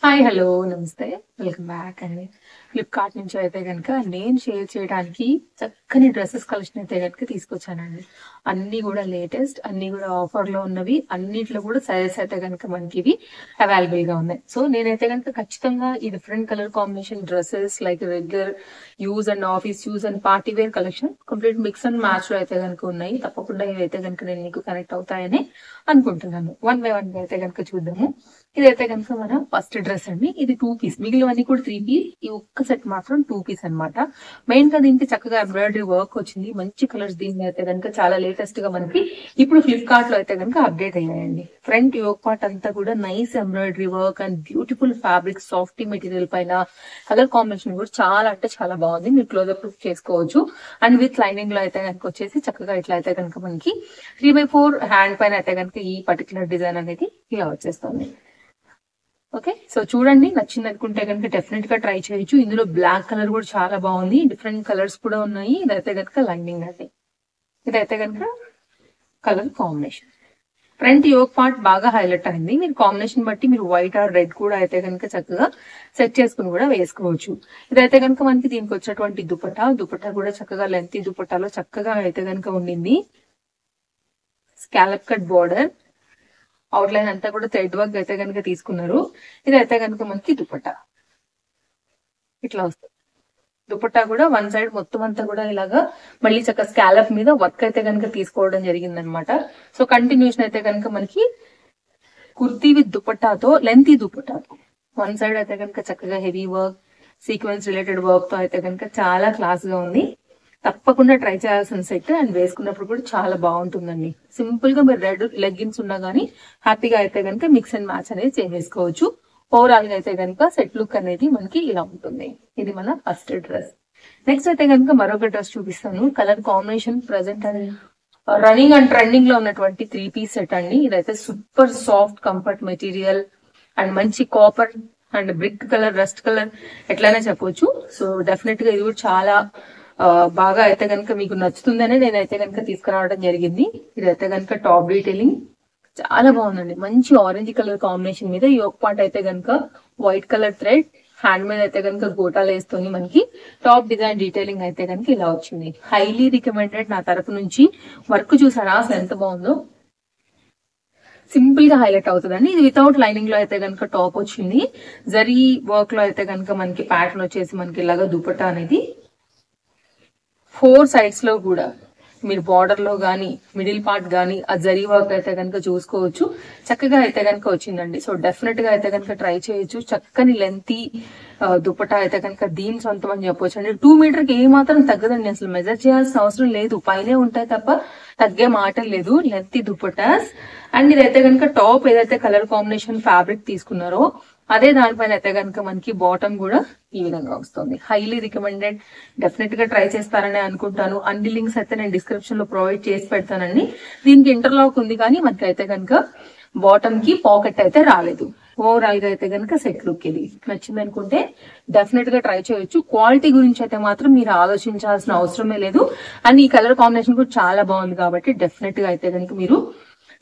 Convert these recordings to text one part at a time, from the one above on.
Hi hello నమస్తే welcome back అండి. Flipkart నుంచి అయితే కనుక నేను షేర్ చేయడానికి చక్కని డ్రెస్సెస్ కలెక్షన్ అయితే కనుక తీసుకొచ్చానండి. అన్ని కూడా లేటెస్ట్, అన్ని కూడా ఆఫర్ లో ఉన్నవి, అన్నిట్లో కూడా సైజెస్ అయితే కనుక మనకి ఇవి అవైలబుల్ గా ఉన్నాయి. సో నేనైతే కనుక ఖచ్చితంగా ఈ different colour combination dresses like regular use and office use and party wear collection complete mix and match లో అయితే కనుక ఉన్నాయి. తప్పకుండా ఇవైతే కనుక నేను మీకు కనెక్ట్ అవుతాయని అనుకుంటున్నాను. వన్ బై వన్ అయితే కనుక చూద్దాము. ఇదైతే కనుక మన ఫస్ట్ డ్రెస్ అండి. ఇది 2 పీస్, మిగిలినవన్నీ కూడా 3 పీస్. ఈ ఒక్క సెట్ మాత్రం 2 పీస్ అనమాట. మెయిన్ గా దీనికి చక్కగా ఎంబ్రాయిడరీ వర్క్ వచ్చింది, మంచి కలర్స్. దీని అయితే కనుక చాలా లేటెస్ట్ గా మనకి ఇప్పుడు ఫ్లిప్కార్ట్ లో అయితే కనుక అప్డేట్ అయ్యాయండి. ఫ్రంట్ యోక్ పార్ట్ అంతా కూడా nice embroidery work and beautiful fabric soft material పైన కలర్ కాంబినేషన్ కూడా చాలా అంటే చాలా బాగుంది. మీరు క్లోజప్ లుక్ చేసుకోవచ్చు. అండ్ విత్ లైనింగ్ లో అయితే కనుక వచ్చేసి చక్కగా ఇట్లా అయితే కనుక మనకి 3/4 హ్యాండ్ పైన అయితే కనుక ఈ పర్టికులర్ డిజైన్ అనేది ఇలా వచ్చేస్తుంది. ఓకే, సో చూడండి, నచ్చింది అనుకుంటే కనుక డెఫినెట్ గా ట్రై చేయొచ్చు. ఇందులో బ్లాక్ కలర్ కూడా చాలా బాగుంది, డిఫరెంట్ కలర్స్ కూడా ఉన్నాయి. ఇదైతే కనుక లైనింగ్ అండి. ఇదైతే కనుక colour combination. Front yoke part బాగా హైలైట్ అయింది. మీరు కాంబినేషన్ బట్టి మీరు వైట్ ఆర్ రెడ్ కూడా అయితే కనుక చక్కగా సెట్ చేసుకుని కూడా వేసుకోవచ్చు. ఇదైతే కనుక మనకి దీనికి వచ్చేటువంటి దుపట్టా కూడా చక్కగా లెంతీ దుపట్టాలో చక్కగా అయితే కనుక ఉండింది. స్కాలప్ కట్ బోర్డర్, అవుట్లైన్ అంతా కూడా థ్రెడ్ వర్క్ అయితే కనుక తీసుకున్నారు. ఇదైతే కనుక మనకి దుపట్టా ఇట్లా వస్తుంది. దుపట్టా కూడా వన్ సైడ్ మొత్తం అంతా కూడా ఇలాగా మళ్ళీ చక్కగా స్కాలప్ మీద వర్క్ అయితే కనుక తీసుకోవడం జరిగింది అనమాట. సో కంటిన్యూషన్ అయితే కనుక మనకి కుర్తీ విత్ దుపట్టాతో, లెంతీ దుపట్టాతో వన్ సైడ్ అయితే కనుక చక్కగా heavy work, sequence related work తో అయితే కనుక చాలా క్లాస్ గా ఉంది. తప్పకుండా ట్రై చేయాల్సిన సెట్. అండ్ వేసుకున్నప్పుడు కూడా చాలా బాగుంటుందండి. సింపుల్ గా మీరు రెడ్ లెగ్గిన్స్ ఉన్నా గానీ హ్యాపీగా అయితే కనుక మిక్స్ అండ్ మ్యాచ్ అనేది చేసేసుకోవచ్చు. ఓవరాల్ గా అయితే కనుక సెట్ లుక్ అనేది మనకి ఇలా ఉంటుంది. ఇది మన ఫస్ట్ డ్రెస్. నెక్స్ట్ అయితే కనుక మరొక డ్రెస్ చూపిస్తాను. Colour combination present and running and trending లో ఉన్నటువంటి 3 పీస్ సెట్ అండి. ఇదైతే super soft comfort material and మంచి copper and brick colour, rust colour ఎట్లయినా చెప్పొచ్చు. సో డెఫినెట్ గా ఇది కూడా చాలా బాగా అయితే కనుక మీకు నచ్చుతుందనే నేనైతే కనుక తీసుకురావడం జరిగింది. ఇదైతే కనుక టాప్ డీటెయిలింగ్ చాలా బాగుందండి. మంచి ఆరెంజ్ కలర్ కాంబినేషన్ మీద యోక్ పార్ట్ అయితే కనుక వైట్ కలర్ థ్రెడ్, హ్యాండ్ మీద అయితే కనుక గోటాలు వేస్తుంది. మనకి టాప్ డిజైన్ డీటెయిలింగ్ అయితే కనుక ఇలా వచ్చింది. హైలీ రికమెండెడ్ నా తరపు నుంచి. వర్క్ చూసారా అసలు ఎంత బాగుందో. సింపుల్ గా హైలైట్ అవుతుందండి. ఇది వితౌట్ లైనింగ్ లో అయితే కనుక టాప్ వచ్చింది. జరీ వర్క్ లో అయితే కనుక మనకి ప్యాటర్న్ వచ్చేసి మనకి ఇలాగా దుపట్టా అనేది 4 సైడ్స్ లో కూడా మీరు బార్డర్ లో గానీ మిడిల్ పార్ట్ గానీ ఆ జరీ వర్క్ అయితే కనుక చూసుకోవచ్చు. చక్కగా అయితే కనుక వచ్చిందండి. సో డెఫినెట్ గా అయితే కనుక ట్రై చేయొచ్చు. చక్కని లెంతీ దుపట్టా అయితే కనుక దీని సొంతం అని చెప్పొచ్చు అండి. 2 మీటర్ కి ఏ మాత్రం తగ్గదండి. అసలు మెజర్ చేయాల్సిన అవసరం లేదు, పైనే ఉంటాయి తప్ప తగ్గే మాట లేదు. లెంతీ దుపట్టాస్. అండ్ ఇదైతే కనుక టాప్ ఏదైతే కలర్ కాంబినేషన్ ఫ్యాబ్రిక్ తీసుకున్నారో అదే దానిపైన అయితే కనుక మనకి బాటమ్ కూడా ఈ విధంగా వస్తుంది. Highly recommended. డెఫినెట్ గా ట్రై చేస్తారని అనుకుంటాను. అన్ని లింక్స్ అయితే నేను డిస్క్రిప్షన్ లో ప్రొవైడ్ చేసి పెడతానండి. దీనికి ఇంటర్లాక్ ఉంది కానీ మనకి అయితే కనుక బాటమ్ కి పాకెట్ అయితే రాలేదు. ఓవరాల్ గా అయితే కనుక సెట్ లుక్ ఇది. నచ్చింది అనుకుంటే డెఫినెట్ గా ట్రై చేయొచ్చు. క్వాలిటీ గురించి అయితే మాత్రం మీరు ఆలోచించాల్సిన అవసరమే లేదు. అండ్ ఈ కలర్ కాంబినేషన్ కూడా చాలా బాగుంది కాబట్టి డెఫినెట్ గా అయితే కనుక మీరు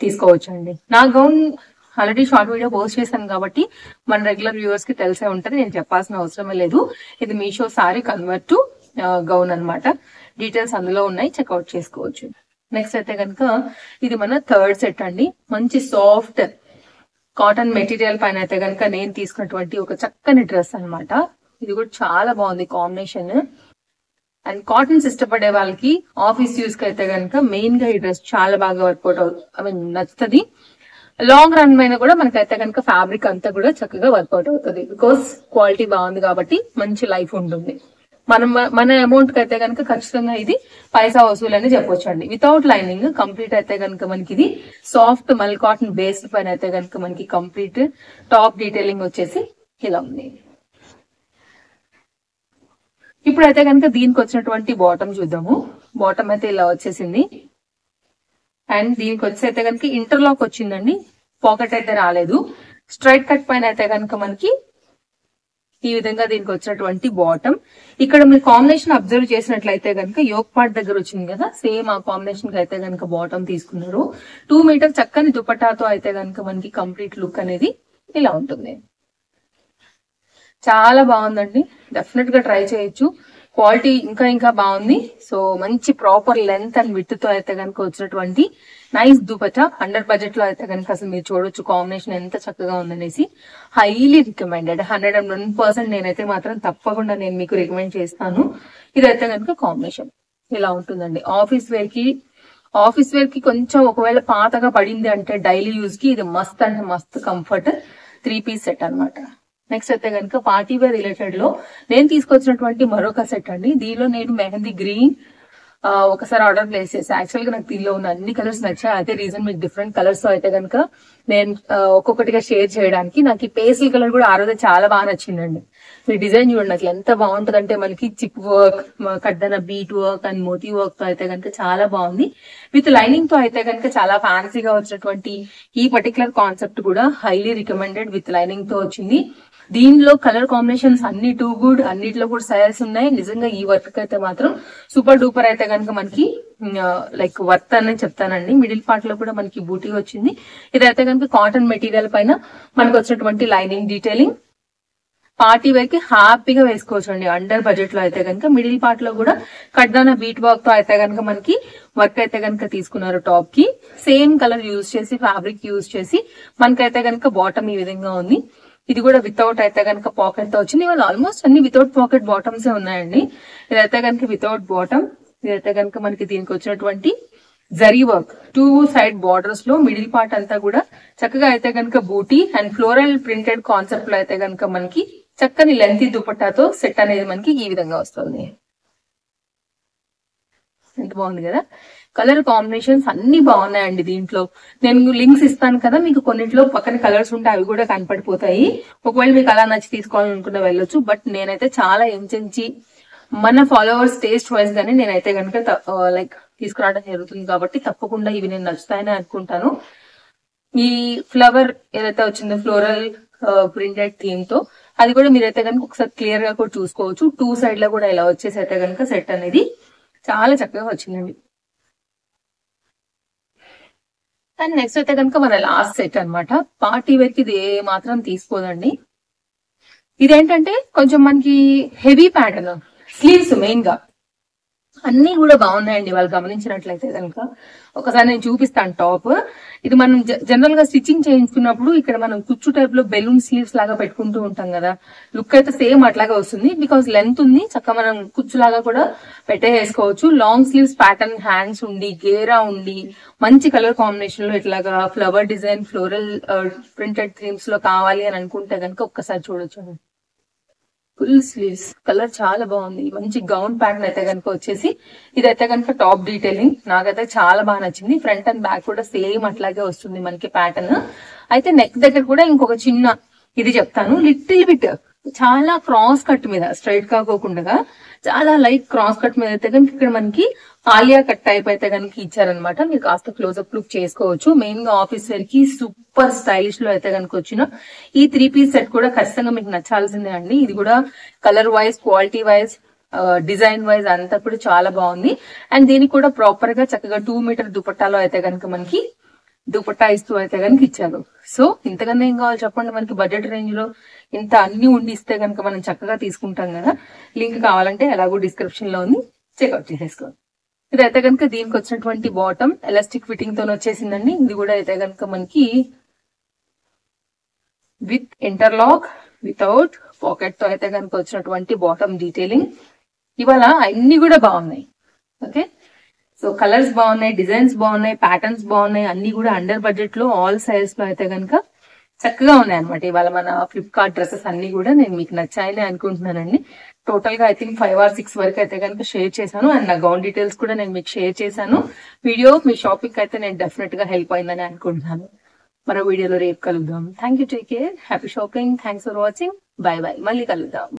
తీసుకోవచ్చండి. నా gown already short video post చేశాను కాబట్టి మన రెగ్యులర్ వ్యూవర్స్ కి తెలిసే ఉంటది, నేను చెప్పాల్సిన అవసరమే లేదు. ఇది Meesho sorry convert to gown అనమాట. డీటెయిల్స్ అందులో ఉన్నాయి, చెక్అవుట్ చేసుకోవచ్చు. నెక్స్ట్ అయితే కనుక ఇది మన థర్డ్ సెట్ అండి. మంచి సాఫ్ట్ కాటన్ మెటీరియల్ పైన అయితే కనుక నేను తీసుకున్నటువంటి ఒక చక్కని డ్రెస్ అనమాట. ఇది కూడా చాలా బాగుంది కాంబినేషన్. అండ్ కాటన్స్ ఇష్టపడే వాళ్ళకి ఆఫీస్ యూస్ కి అయితే కనుక మెయిన్ గా ఈ డ్రెస్ చాలా బాగా వర్కౌట్ అవుతుంది, నచ్చుతుంది. లాంగ్ రన్ పైన కూడా మనకైతే కనుక ఫ్యాబ్రిక్ అంతా కూడా చక్కగా వర్కౌట్ అవుతుంది. బికాస్ క్వాలిటీ బాగుంది కాబట్టి మంచి లైఫ్ ఉంటుంది. మన అమౌంట్ కి అయితే కనుక ఖచ్చితంగా ఇది పైసా వసూలు అని చెప్పొచ్చు అండి. వితౌట్ లైనింగ్ కంప్లీట్ అయితే కనుక మనకి ఇది సాఫ్ట్ మల్ కాటన్ బేస్డ్ పైన అయితే కనుక మనకి కంప్లీట్ టాప్ డీటెయిలింగ్ వచ్చేసి ఇలా ఉంది. ఇప్పుడైతే కనుక దీనికి వచ్చినటువంటి బాటమ్ చూద్దాము. బాటమ్ అయితే ఇలా వచ్చేసింది. అండ్ దీనికి వచ్చి అయితే కనుక ఇంటర్లాక్ వచ్చిందండి, పాకెట్ అయితే రాలేదు. స్ట్రైట్ కట్ పైన అయితే కనుక మనకి ఈ విధంగా దీనికి వచ్చినటువంటి బాటమ్. ఇక్కడ మీరు కాంబినేషన్ అబ్జర్వ్ చేసినట్లయితే కనుక యోక్ పార్ట్ దగ్గర వచ్చింది కదా, సేమ్ ఆ కాంబినేషన్ కి అయితే కనుక బాటమ్ తీసుకున్నారు. 2 మీటర్ చక్కని దుపట్టాతో అయితే కనుక మనకి కంప్లీట్ లుక్ అనేది ఇలా ఉంటుంది. చాలా బాగుందండి, డెఫినెట్ గా ట్రై చేయొచ్చు. క్వాలిటీ ఇంకా ఇంకా బాగుంది. సో మంచి ప్రాపర్ లెంత్ అండ్ విత్ తో అయితే కనుక వచ్చినటువంటి నైస్ దుపట్టా. అండర్ బడ్జెట్ లో అయితే కనుక అసలు మీరు చూడొచ్చు కాంబినేషన్ ఎంత చక్కగా ఉందనేసి. హైలీ రికమెండెడ్, 101% నేనైతే మాత్రం తప్పకుండా నేను మీకు రికమెండ్ చేస్తాను. ఇదైతే కనుక కాంబినేషన్ ఇలా ఉంటుందండి. ఆఫీస్ వేర్ కి కొంచెం ఒకవేళ పాతగా పడింది అంటే డైలీ యూజ్ కి ఇది మస్త్ అంటే మస్త్ కంఫర్ట్ 3-piece సెట్ అన్నమాట. నెక్స్ట్ అయితే కనుక పార్టీ వేర్ రిలేటెడ్ లో నేను తీసుకొచ్చినటువంటి మరొక సెట్ అండి. దీనిలో నేను మెహందీ గ్రీన్ ఒకసారి ఆర్డర్ ప్లేస్ చేసి, యాక్చువల్ గా నాకు దీనిలో ఉన్న అన్ని కలర్స్ నచ్చాయి. అదే రీజన్ మీకు డిఫరెంట్ కలర్స్ తో అయితే కనుక నేను ఒక్కొక్కటిగా షేర్ చేయడానికి. నాకు ఈ పేస్టల్ కలర్ కూడా ఆ రోజు చాలా బాగా నచ్చిందండి. మీ డిజైన్ చూడండి అసలు ఎంత బాగుంటుంది అంటే మనకి చిప్ వర్క్, కడ్డన bead work and moti work తో అయితే కనుక చాలా బాగుంది. విత్ లైనింగ్ తో అయితే కనుక చాలా ఫ్యాన్సీగా వచ్చినటువంటి ఈ పర్టికులర్ కాన్సెప్ట్ కూడా హైలీ రికమెండెడ్. విత్ లైనింగ్ తో వచ్చింది. దీనిలో కలర్ కాంబినేషన్స్ అన్ని టూ గుడ్, అన్నిట్లో కూడా సైజ్ ఉన్నాయి. నిజంగా ఈ వర్క్ అయితే మాత్రం సూపర్ డూపర్ అయితే కనుక మనకి లైక్ వర్త్ అని చెప్తానండి. మిడిల్ పార్ట్ లో కూడా మనకి బూటీ వచ్చింది. ఇదైతే కనుక కాటన్ మెటీరియల్ పైన మనకు వచ్చినటువంటి లైనింగ్ డీటెయిలింగ్. పార్టీ వేర్ కి హ్యాపీగా వేసుకోవచ్చు అండి అండర్ బడ్జెట్ లో అయితే కనుక. మిడిల్ పార్ట్ లో కూడా కడ్డాన బీట్ వర్క్ తో అయితే కనుక మనకి వర్క్ అయితే కనుక తీసుకున్నారు. టాప్ కి సేమ్ కలర్ యూజ్ చేసి, ఫ్యాబ్రిక్ యూజ్ చేసి మనకైతే కనుక బాటమ్ ఈ విధంగా ఉంది. ఇది కూడా వితౌట్ అయితే కనుక పాకెట్ తో వచ్చింది. ఇవాళ ఆల్మోస్ట్ అన్ని వితౌట్ పాకెట్ బాటమ్స్ ఉన్నాయండి. ఇదైతే కనుక వితౌట్ బాటమ్. ఇదైతే కనుక మనకి దీనికి వచ్చినటువంటి జరీ వర్క్ 2 సైడ్ బార్డర్స్ లో మిడిల్ పార్ట్ అంతా కూడా చక్కగా అయితే కనుక బూటీ అండ్ ఫ్లోరల్ ప్రింటెడ్ కాన్సెప్ట్ లో అయితే కనుక మనకి చక్కని లెంతీ దుపట్టాతో సెట్ అనేది మనకి ఈ విధంగా వస్తుంది. ఎంత బాగుంది కదా. కలర్ కాంబినేషన్స్ అన్ని బాగున్నాయండి. దీంట్లో నేను లింక్స్ ఇస్తాను కదా మీకు, కొన్నిట్లో పక్కన కలర్స్ ఉంటే అవి కూడా కనపడిపోతాయి. ఒకవేళ మీకు అలా నచ్చి తీసుకోవాలనుకుంటే వెళ్ళొచ్చు. బట్ నేనైతే చాలా ఎంచి మన ఫాలోవర్స్ టేస్ట్ వైజ్ గానే నేనైతే కనుక లైక్ తీసుకురావడం జరుగుతుంది కాబట్టి తప్పకుండా ఇవి నేను నచ్చుతాయని అనుకుంటాను. ఈ ఫ్లవర్ ఏదైతే వచ్చిందో ఫ్లోరల్ ప్రింటెడ్ థీమ్ తో అది కూడా మీరైతే కనుక ఒకసారి క్లియర్ గా కూడా చూసుకోవచ్చు. 2 సైడ్ లో కూడా ఇలా వచ్చేసి అయితే కనుక సెట్ అనేది చాలా చక్కగా వచ్చిందండి. అండ్ నెక్స్ట్ అయితే కనుక మన లాస్ట్ సెట్ అన్నమాట. పార్టీ వేర్ కి ఇది ఏ మాత్రం తీసుకోదండి. ఇదేంటంటే కొంచెం మనకి హెవీ ప్యాటర్న్, స్లీవ్స్ మెయిన్ గా అన్ని కూడా బాగున్నాయండి. వాళ్ళు గమనించినట్లయితే కనుక ఒకసారి నేను చూపిస్తాను టాప్. ఇది మనం జనరల్ గా స్టిచ్చింగ్ చేయించుకున్నప్పుడు ఇక్కడ మనం కుచ్చు టైప్ లో బెలూన్ స్లీవ్స్ లాగా పెట్టుకుంటూ ఉంటాం కదా, లుక్ అయితే సేమ్ అట్లాగే వస్తుంది. బికాస్ లెంత్ ఉంది, చక్కగా మనం కుచ్చు లాగా కూడా పెట్టేసుకోవచ్చు. లాంగ్ స్లీవ్స్ ప్యాటర్న్, హ్యాండ్స్ ఉండి, గేరా ఉండి, మంచి కలర్ కాంబినేషన్ లో ఇట్లాగా flower design, floral printed themes లో కావాలి అని అనుకుంటే కనుక ఒక్కసారి చూడొచ్చు. ఫుల్ స్లీవ్స్ కలర్ చాలా బాగుంది. మంచి గౌన్ ప్యాటర్న్ అయితే కనుక వచ్చేసి ఇదైతే కనుక టాప్ డీటెయిలింగ్ నాకైతే చాలా బాగా నచ్చింది. ఫ్రంట్ అండ్ బ్యాక్ కూడా సేమ్ అట్లాగే వస్తుంది మనకి ప్యాటర్న్. అయితే నెక్ దగ్గర కూడా ఇంకొక చిన్న ఇది చెప్తాను. లిటిల్ బిట్ చాలా క్రాస్ కట్ మీద, స్ట్రైట్ కాకోకుండా చాలా లైట్ క్రాస్ కట్ మీద అయితే కనుక ఇక్కడ మనకి ఆలియా కట్ టైప్ అయితే కనుక ఇచ్చారనమాట. మీరు కాస్త క్లోజ్అప్ లుక్ చేసుకోవచ్చు. మెయిన్ గా ఆఫీస్ వేర్ కి సూపర్ స్టైలిష్ లో అయితే కనుక వచ్చిన ఈ 3-piece సెట్ కూడా ఖచ్చితంగా మీకు నచ్చాల్సిందే అండి. ఇది కూడా colour wise, quality wise, design wise అంతా కూడా చాలా బాగుంది. అండ్ దీనికి కూడా ప్రాపర్ గా చక్కగా 2 మీటర్ దుపట్టాలో అయితే కనుక మనకి దుపట్టా ఇస్తూ అయితే కనుక ఇచ్చారు. సో ఇంతకన్నా ఏం కావాలి చెప్పండి. మనకి బడ్జెట్ రేంజ్ లో ఇంత అన్ని ఉండి ఇస్తే కనుక మనం చక్కగా తీసుకుంటాం కదా. లింక్ కావాలంటే ఎలాగో డిస్క్రిప్షన్ లో ఉంది, చెక్అవుట్ చేసేసుకోండి. ఇదైతే కనుక దీనికి వచ్చినటువంటి బాటమ్ ఎలాస్టిక్ ఫిట్టింగ్ తో వచ్చేసిందండి. ఇది కూడా అయితే కనుక మనకి విత్ ఇంటర్లాక్, వితౌట్ పాకెట్ తో అయితే కనుక వచ్చినటువంటి బాటమ్ డీటెయిలింగ్. ఇవాళ అన్ని కూడా బాగున్నాయి. ఓకే, సో కలర్స్ బాగున్నాయి, డిజైన్స్ బాగున్నాయి, ప్యాటర్న్స్ బాగున్నాయి, అన్ని కూడా అండర్ బడ్జెట్ లో ఆల్ సైజ్ లో అయితే కనుక చక్కగా ఉన్నాయి అనమాట. ఇవాళ మన ఫ్లిప్కార్ట్ డ్రెస్సెస్ అన్ని కూడా నేను మీకు నచ్చాయని అనుకుంటున్నానండి. టోటల్ గా ఐ థింక్ 5 or 6 వరకు అయితే కనుక షేర్ చేశాను. అండ్ నా గౌన్ డీటెయిల్స్ కూడా నేను మీకు షేర్ చేశాను. వీడియో మీ షాపింగ్ అయితే నేను డెఫినెట్ గా హెల్ప్ అయిందని అనుకుంటున్నాను. మరో వీడియోలో రేపు కలుద్దాం. Thank you, take care, happy shopping, thanks for watching, by by, మళ్ళీ కలుద్దాం.